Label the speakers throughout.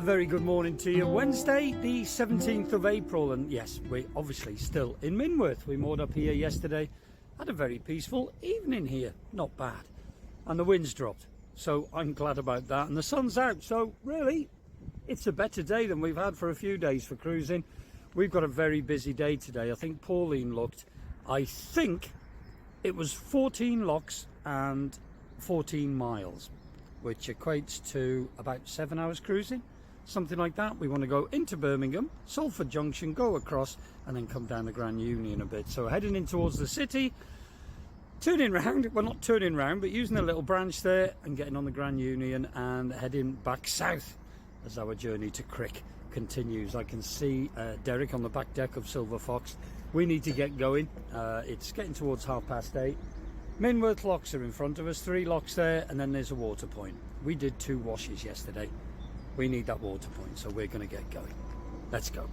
Speaker 1: very good morning to you. Wednesday the 17th of April, and yes, we're obviously still in Minworth. We moored up here yesterday, had a very peaceful evening here, not bad, and the wind's dropped, so I'm glad about that, and the sun's out, so really it's a better day than we've had for a few days for cruising. We've got a very busy day today. I think Pauline looked, I think it was 14 locks and 14 miles, which equates to about 7 hours cruising, something like that. We want to go into Birmingham, Salford Junction, go across, and then come down the Grand Union a bit. So heading in towards the city, turning round, well, not turning round, but using a little branch there and getting on the Grand Union and heading back south as our journey to Crick continues. I can see Derek on the back deck of Silver Fox. We need to get going. It's getting towards 8:30. Minworth locks are in front of us, 3 locks there, and then there's a water point. We did 2 washes yesterday. We need that water point, so we're going to get going. Let's go.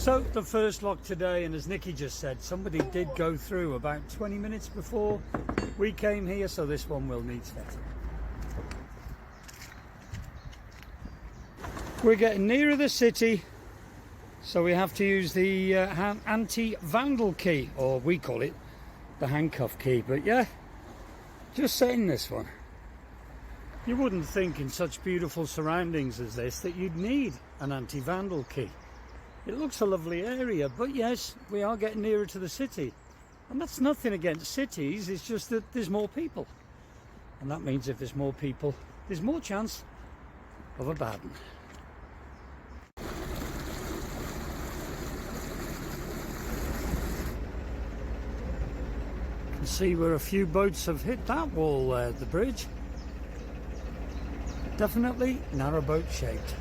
Speaker 1: So the first lock today, and as Nikki just said, somebody did go through about 20 minutes before we came here, so this one will need setting. We're getting nearer the city, so we have to use the anti-vandal key, or we call it the handcuff key. But yeah, just setting this one. You wouldn't think in such beautiful surroundings as this that you'd need an anti-vandal key. It looks a lovely area, but yes, we are getting nearer to the city. And that's nothing against cities, it's just that there's more people. And that means if there's more people, there's more chance of a bad one. You can see where a few boats have hit that wall there, the bridge. Definitely narrowboat shaped.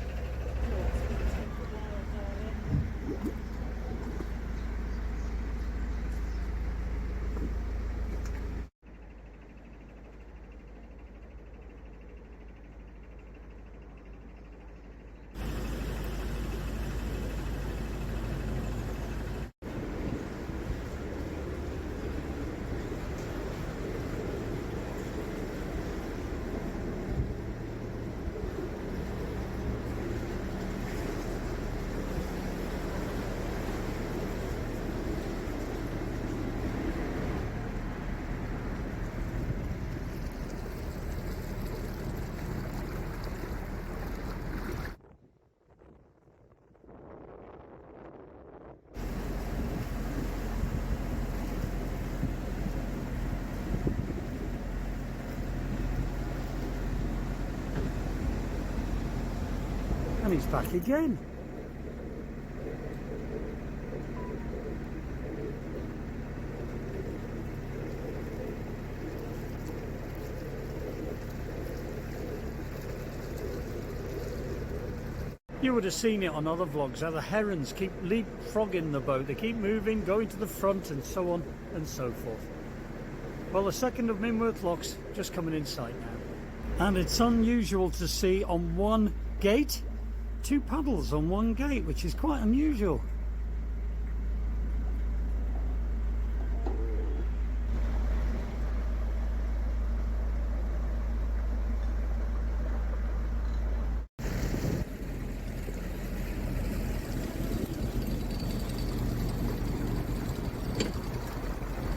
Speaker 1: And he's back again. You would have seen it on other vlogs how the herons keep leapfrogging the boat. They keep moving, going to the front and so on and so forth. Well, the second of Minworth locks just coming in sight now. And it's unusual to see on one gate 2 paddles on one gate, which is quite unusual.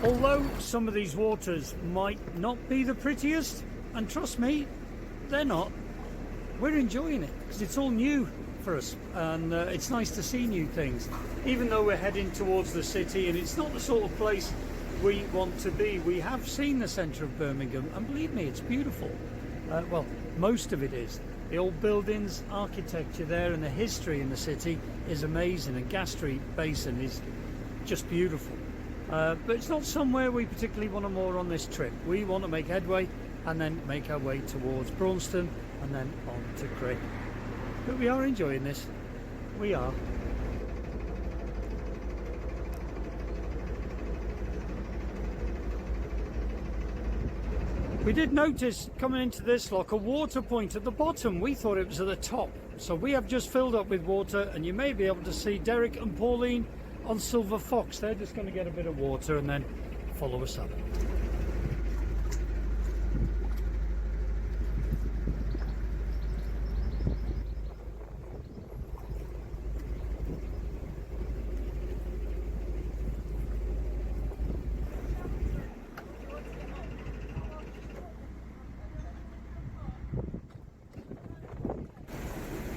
Speaker 1: Although some of these waters might not be the prettiest, and trust me, they're not, we're enjoying it because it's all new for us, and it's nice to see new things, even though we're heading towards the city and it's not the sort of place we want to be. We have seen the centre of Birmingham, and believe me, it's beautiful. Well, most of it is. The old buildings, architecture there, and the history in the city is amazing, and Gas Street Basin is just beautiful. But it's not somewhere we particularly want to moor on this trip. We want to make headway and then make our way towards Braunston and then on to Crick. But we are enjoying this. We are. We did notice coming into this lock a water point at the bottom. We thought it was at the top. So we have just filled up with water, and you may be able to see Derek and Pauline on Silver Fox. They're just going to get a bit of water and then follow us up.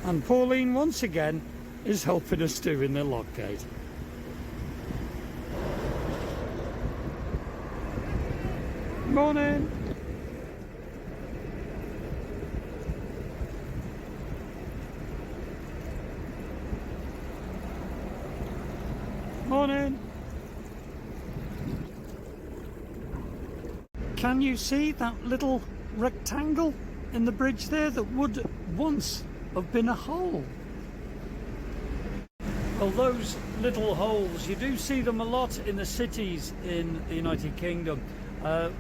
Speaker 1: And Pauline once again is helping us doing the lock gate. Morning. Morning. Can you see that little rectangle in the bridge there that would once have been a hole? Well, those little holes, you do see them a lot in the cities in the United Kingdom.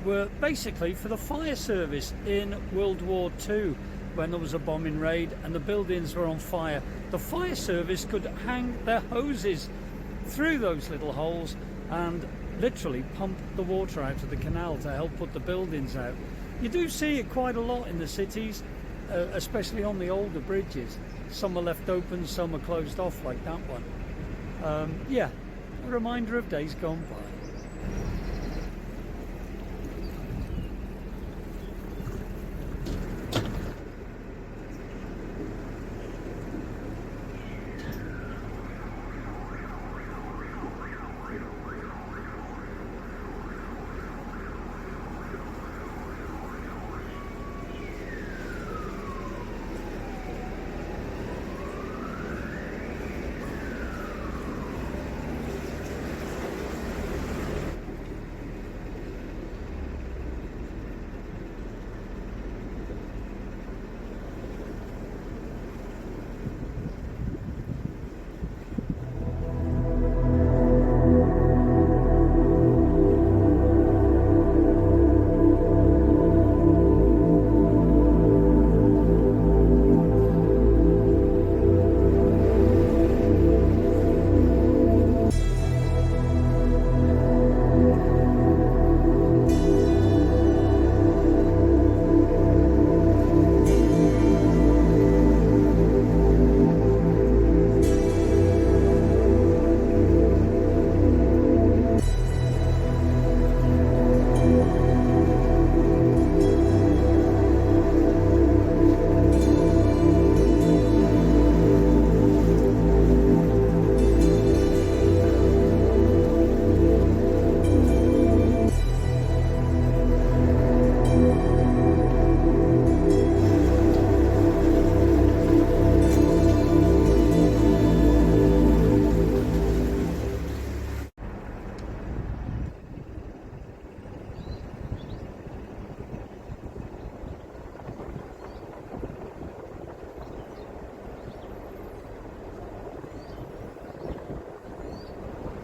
Speaker 1: Were basically for the fire service in World War II. When there was a bombing raid and the buildings were on fire, the fire service could hang their hoses through those little holes and literally pump the water out of the canal to help put the buildings out. You do see it quite a lot in the cities, especially on the older bridges. Some are left open, some are closed off, like that one. Yeah, a reminder of days gone by.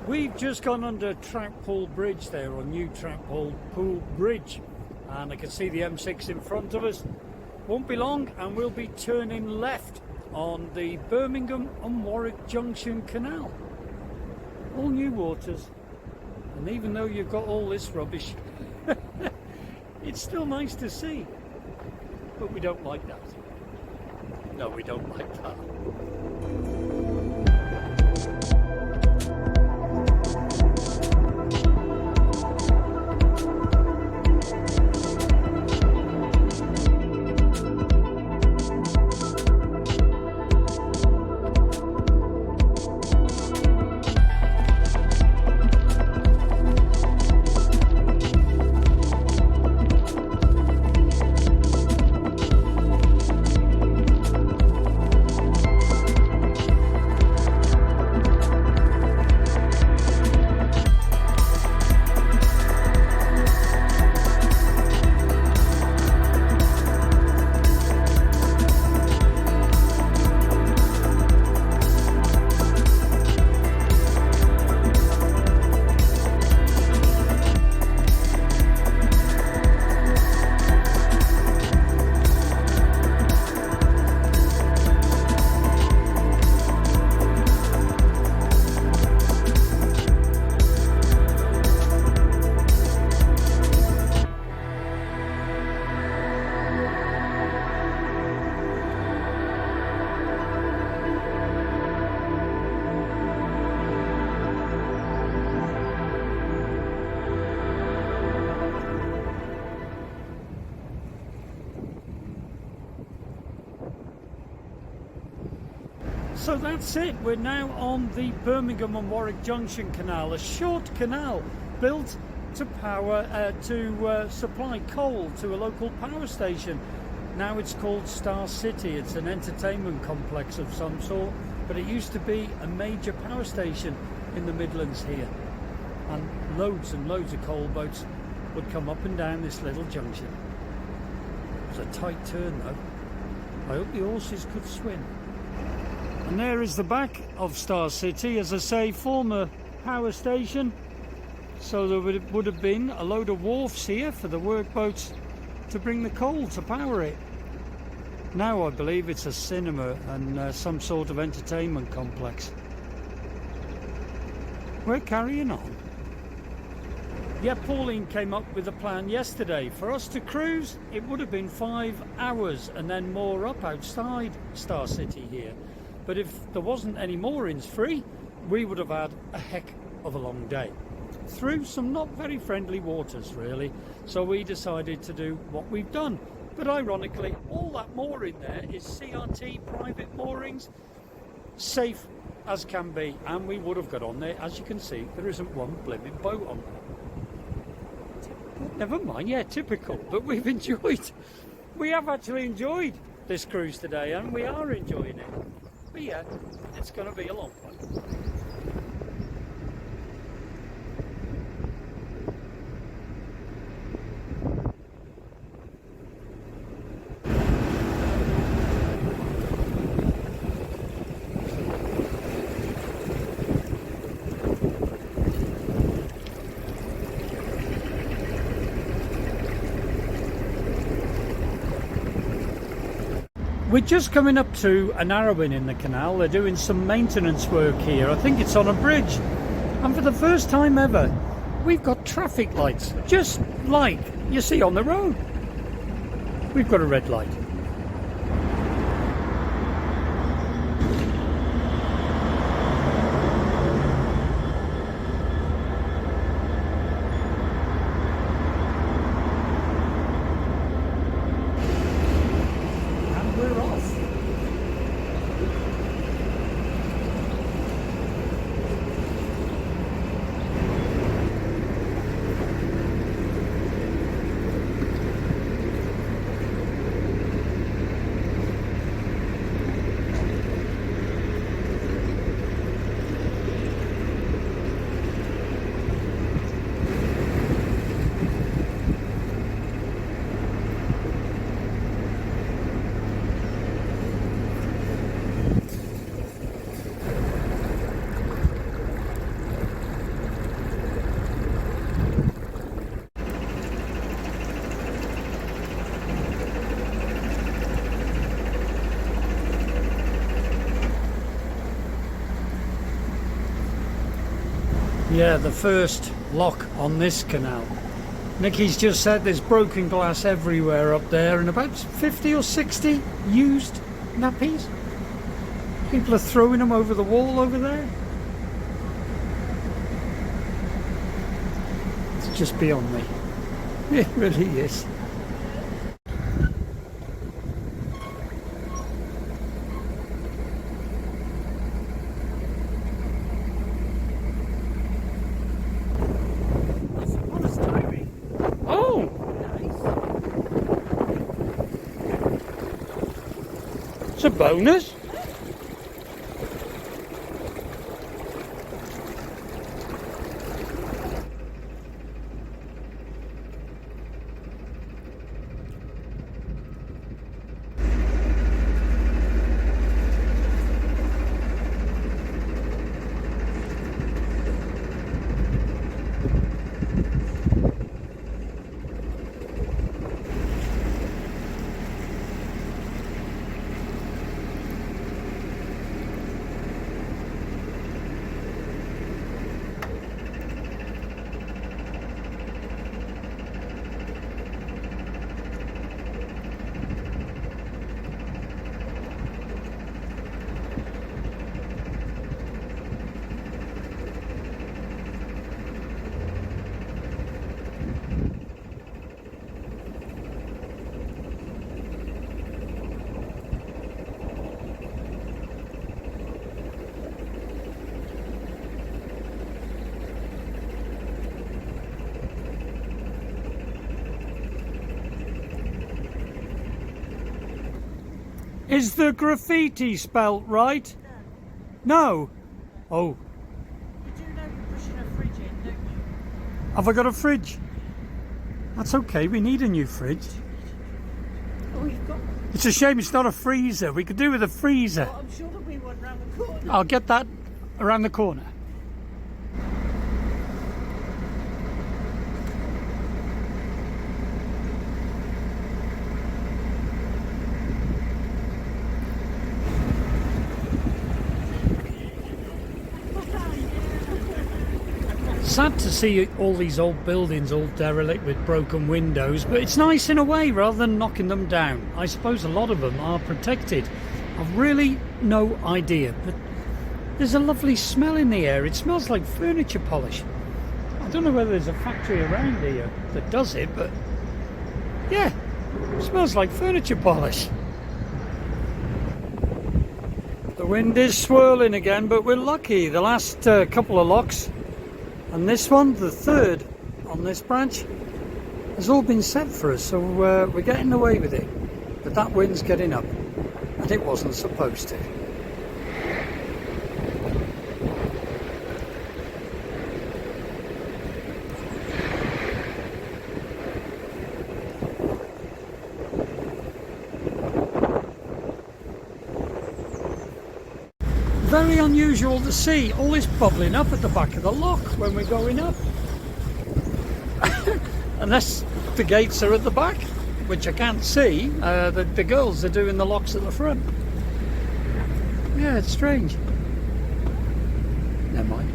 Speaker 1: We've just gone under Trackpool Bridge there, or New Trackpool Bridge, and I can see the M6 in front of us. Won't be long and we'll be turning left on the Birmingham and Warwick Junction Canal. All new waters, and even though you've got all this rubbish, it's still nice to see. But we don't like that. No, we don't like that. So that's it, we're now on the Birmingham and Warwick Junction Canal, a short canal built to supply coal to a local power station. Now it's called Star City. It's an entertainment complex of some sort, but it used to be a major power station in the Midlands here, and loads of coal boats would come up and down this little junction. It was a tight turn though. I hope the horses could swim. And there is the back of Star City, as I say, former power station. So there would have been a load of wharfs here for the workboats to bring the coal to power it. Now I believe it's a cinema and some sort of entertainment complex. We're carrying on. Yeah, Pauline came up with a plan yesterday. For us to cruise, it would have been 5 hours and then more up outside Star City here. But if there wasn't any moorings free, we would have had a heck of a long day through some not very friendly waters, really. So we decided to do what we've done. But ironically, all that mooring there is CRT private moorings, safe as can be, and we would have got on there. As you can see, there isn't one blimmin' boat on there. Never mind, yeah, typical, but we have actually enjoyed this cruise today, and we are enjoying it. But yeah, it's going to be a long one. We're just coming up to a narrowing in the canal. They're doing some maintenance work here. I think it's on a bridge. And for the first time ever, we've got traffic lights, just like you see on the road. We've got a red light. Yeah, the first lock on this canal. Nicky's just said there's broken glass everywhere up there and about 50 or 60 used nappies. People are throwing them over the wall over there. It's just beyond me. It really is. Oh! It's a bonus. Is the graffiti spelt right? No. Oh.
Speaker 2: You do know you're pushing a fridge in, don't you?
Speaker 1: Have I got a fridge? That's okay, we need a new fridge.
Speaker 2: Oh, you've got one.
Speaker 1: It's a shame it's not a freezer. We could do with a freezer.
Speaker 2: Oh, I'm sure there'll be one round the corner.
Speaker 1: I'll get that around the corner. Sad to see all these old buildings all derelict with broken windows, but it's nice in a way rather than knocking them down. I suppose a lot of them are protected. I've really no idea, but there's a lovely smell in the air. It smells like furniture polish. I don't know whether there's a factory around here that does it, but yeah, it smells like furniture polish. The wind is swirling again, but we're lucky. The last couple of locks and this one, the third on this branch, has all been set for us, so we're getting away with it. But that wind's getting up, and it wasn't supposed to. Very unusual to see all this bubbling up at the back of the lock when we're going up. Unless the gates are at the back, which I can't see. The girls are doing the locks at the front. Yeah, it's strange. Never mind.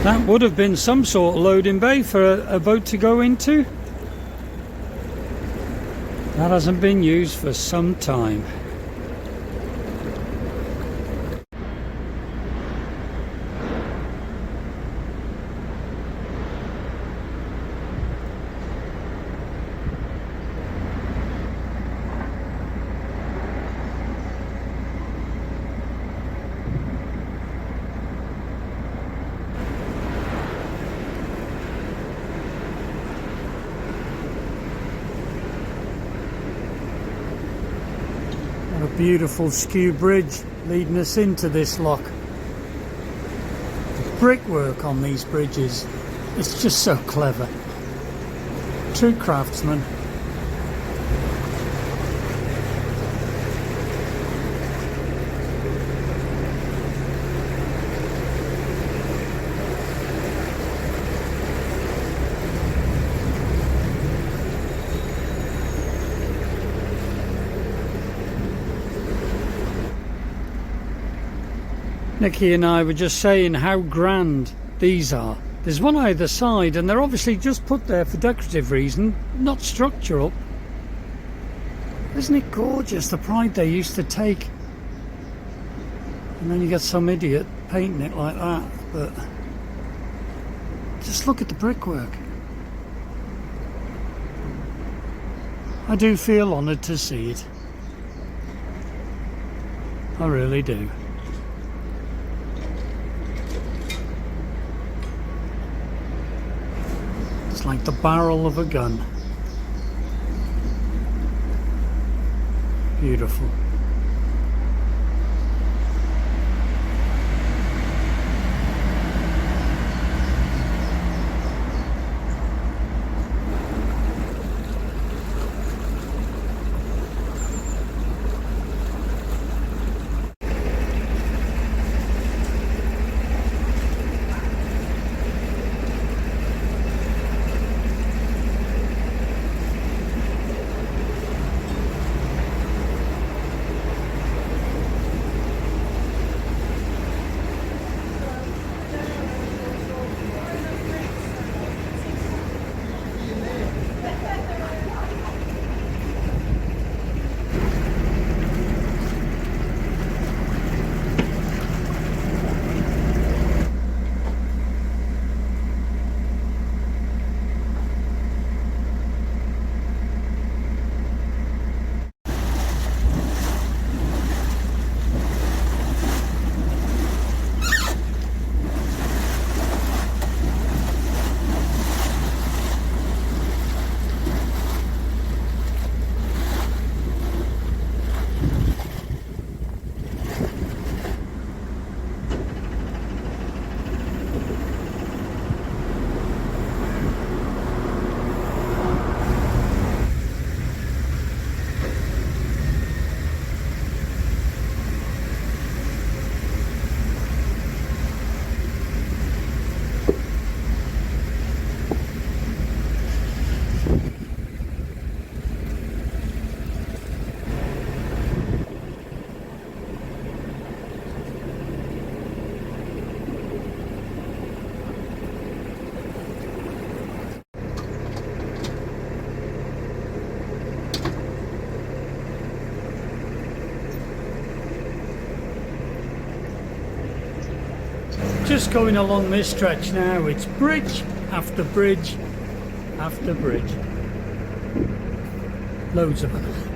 Speaker 1: That would have been some sort of loading bay for a boat to go into. That hasn't been used for some time. A beautiful skew bridge leading us into this lock. The brickwork on these bridges, it's just so clever. True craftsmen. Nikki and I were just saying how grand these are. There's one either side, and they're obviously just put there for decorative reason, not structural. Isn't it gorgeous, the pride they used to take? And then you get some idiot painting it like that, but just look at the brickwork. I do feel honoured to see it. I really do. It's like the barrel of a gun. Beautiful. Just going along this stretch now, it's bridge after bridge after bridge. Loads of them.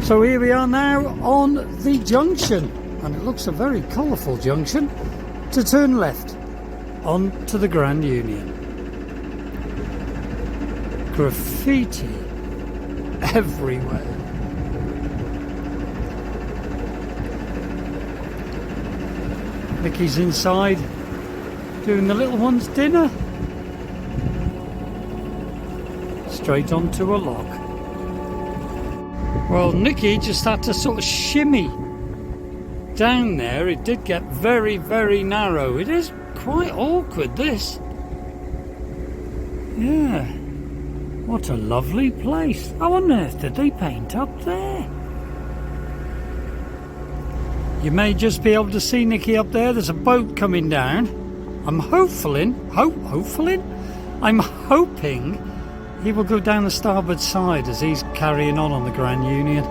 Speaker 1: So here we are now on the junction, and it looks a very colourful junction, to turn left onto the Grand Union. Graffiti everywhere. Nikki's inside doing the little one's dinner. Straight onto a lock. Well, Nikki just had to sort of shimmy down there. It did get very, very narrow. It is quite awkward, this. Yeah. What a lovely place. How on earth did they paint up there? You may just be able to see Nikki up there. There's a boat coming down. I'm hoping he will go down the starboard side as he's carrying on the Grand Union.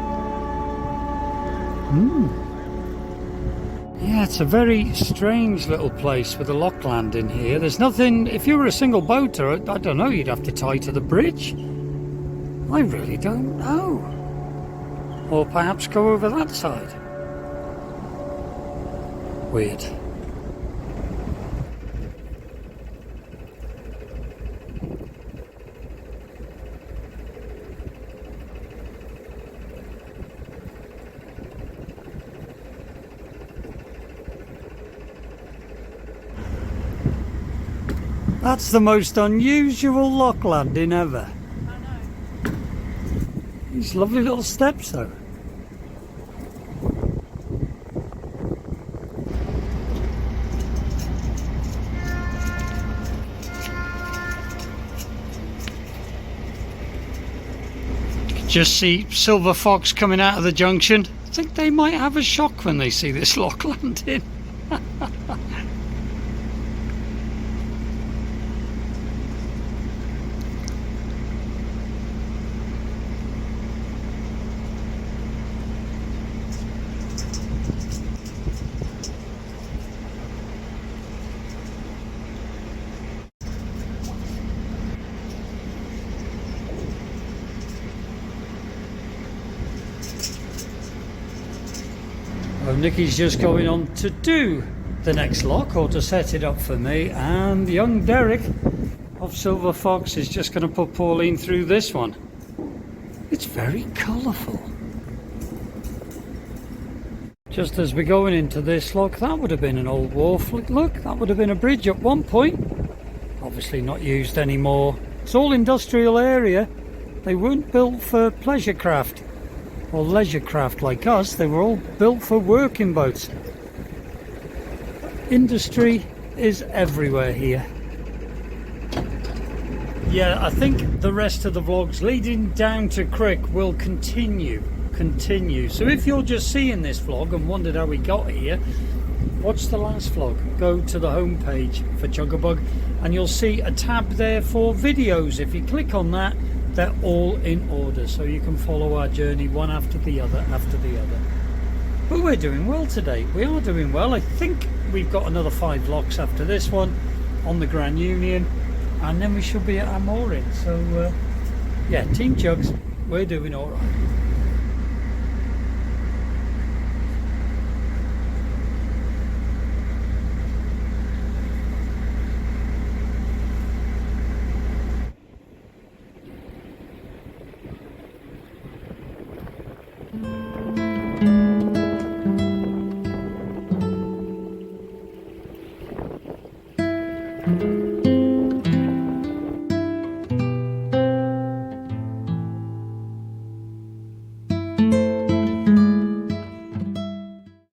Speaker 1: Yeah, it's a very strange little place with a lock landing here. There's nothing, if you were a single boater, I don't know, you'd have to tie to the bridge. I really don't know. Or perhaps go over that side. Weird. That's the most unusual lock landing ever.
Speaker 2: I know.
Speaker 1: These lovely little steps though. Just see Silver Fox coming out of the junction. I think they might have a shock when they see this lock landing. Well, Nikki's just going on to do the next lock, or to set it up for me, and young Derek of Silver Fox is just going to put Pauline through this one. It's very colourful. Just as we're going into this lock, that would have been an old wharf. Look, that would have been a bridge at one point. Obviously not used anymore. It's all industrial area. They weren't built for pleasure craft or leisure craft like us. They were all built for working boats. Industry is everywhere here. Yeah, I think the rest of the vlogs leading down to Crick will continue. So if you're just seeing this vlog and wondered how we got here, watch the last vlog. Go to the home page for Chugabug and you'll see a tab there for videos. If you click on that, they're all in order, so you can follow our journey one after the other. But we're doing well today. We are doing well. I think we've got another 5 locks after this one on the Grand Union, and then we should be at our mooring. So yeah, Team Chugs, we're doing all right.